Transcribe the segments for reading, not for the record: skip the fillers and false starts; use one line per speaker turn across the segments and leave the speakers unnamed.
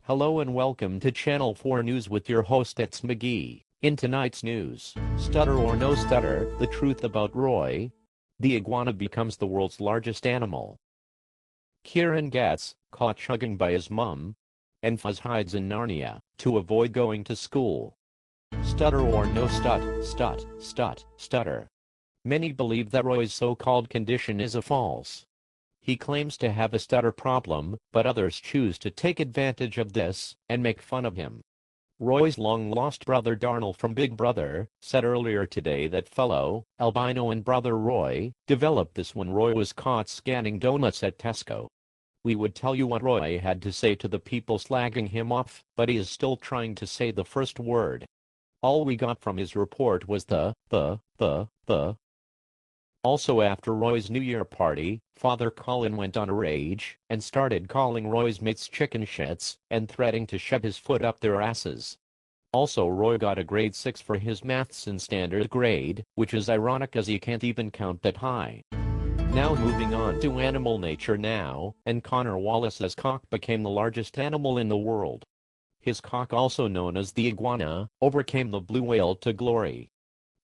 Hello and welcome to Channel 4 News with your host It's McGee. In tonight's news, stutter or no stutter, the truth about Roy. The iguana becomes the world's largest animal. Kieran gets caught chugging by his mum. And Fuzz hides in Narnia to avoid going to school. Stutter or no stutter. Many believe that Roy's so-called condition is a false. He claims to have a stutter problem, but others choose to take advantage of this and make fun of him. Roy's long-lost brother Darnell from Big Brother said earlier today that fellow albino and brother Roy developed this when Roy was caught scanning donuts at Tesco. We would tell you what Roy had to say to the people slagging him off, but he is still trying to say the first word. All we got from his report was the. Also, after Roy's New Year party, Father Colin went on a rage and started calling Roy's mates chicken shits and threatening to shove his foot up their asses. Also, Roy got a grade 6 for his maths in standard grade, which is ironic as he can't even count that high. Now moving on to animal nature now, and Connor Wallace's cock became the largest animal in the world. His cock, also known as the iguana, overcame the blue whale to glory.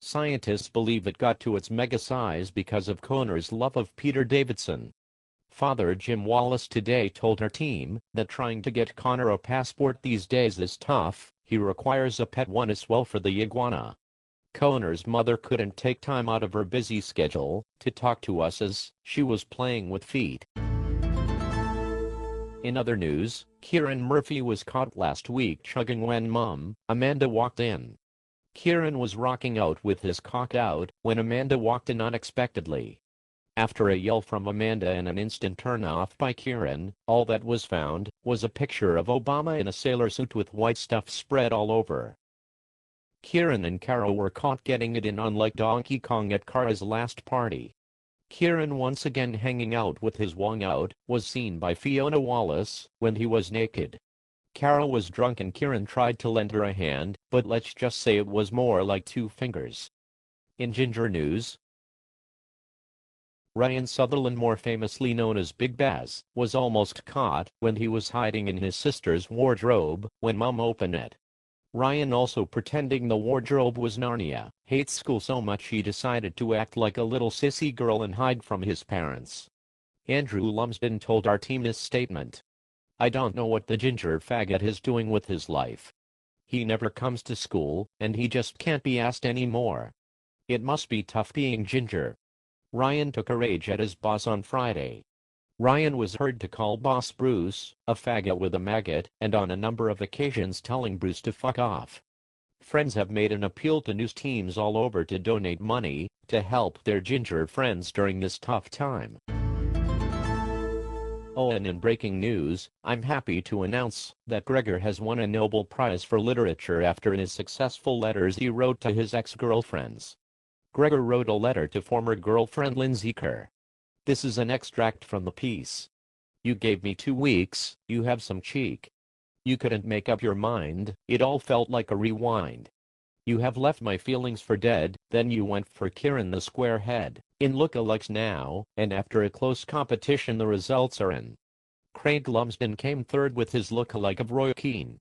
Scientists believe it got to its mega size because of Connor's love of Peter Davidson. Father Jim Wallace today told our team that trying to get Connor a passport these days is tough. He requires a pet one as well for the iguana. Connor's mother couldn't take time out of her busy schedule to talk to us as she was playing with feet. In other news, Kieran Murphy was caught last week chugging when Mum, Amanda, walked in. Kieran was rocking out with his cock out when Amanda walked in unexpectedly. After a yell from Amanda and an instant turn-off by Kieran, all that was found was a picture of Obama in a sailor suit with white stuff spread all over. Kieran and Cara were caught getting it in unlike Donkey Kong at Cara's last party. Kieran, once again hanging out with his wang out, was seen by Fiona Wallace when he was naked. Cara was drunk and Kieran tried to lend her a hand, but let's just say it was more like 2 fingers. In Ginger news, Ryan Sutherland, more famously known as Big Baz, was almost caught when he was hiding in his sister's wardrobe when Mum opened it. Ryan, also pretending the wardrobe was Narnia, hates school so much he decided to act like a little sissy girl and hide from his parents. Andrew Lumsden told our team this statement. I don't know what the ginger faggot is doing with his life. He never comes to school, and he just can't be asked anymore. It must be tough being ginger. Ryan took a rage at his boss on Friday. Ryan was heard to call boss Bruce a faggot with a maggot, and on a number of occasions telling Bruce to fuck off. Friends have made an appeal to news teams all over to donate money to help their ginger friends during this tough time. Oh, and in breaking news, I'm happy to announce that Gregor has won a Nobel Prize for Literature after his successful letters he wrote to his ex-girlfriends. Gregor wrote a letter to former girlfriend Lindsay Kerr. This is an extract from the piece. You gave me 2 weeks, you have some cheek. You couldn't make up your mind, it all felt like a rewind. You have left my feelings for dead, then you went for Kieran the squarehead, in lookalikes now, and after a close competition the results are in. Craig Lumsden came third with his lookalike of Roy Keane.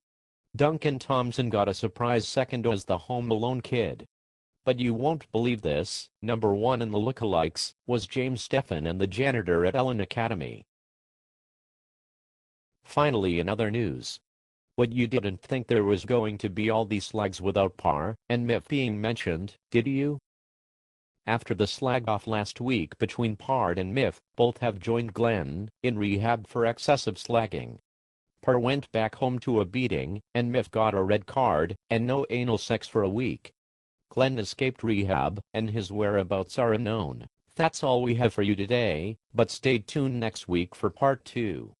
Duncan Thompson got a surprise second as the Home Alone kid. But you won't believe this, number 1 in the lookalikes was James Stephan and the janitor at Ellen Academy. Finally, in other news, what, you didn't think there was going to be all these slags without Par and Miff being mentioned, did you? After the slag-off last week between Par and Miff, both have joined Glenn in rehab for excessive slagging. Par went back home to a beating, and Miff got a red card and no anal sex for a week. Glenn escaped rehab, and his whereabouts are unknown. That's all we have for you today, but stay tuned next week for part 2.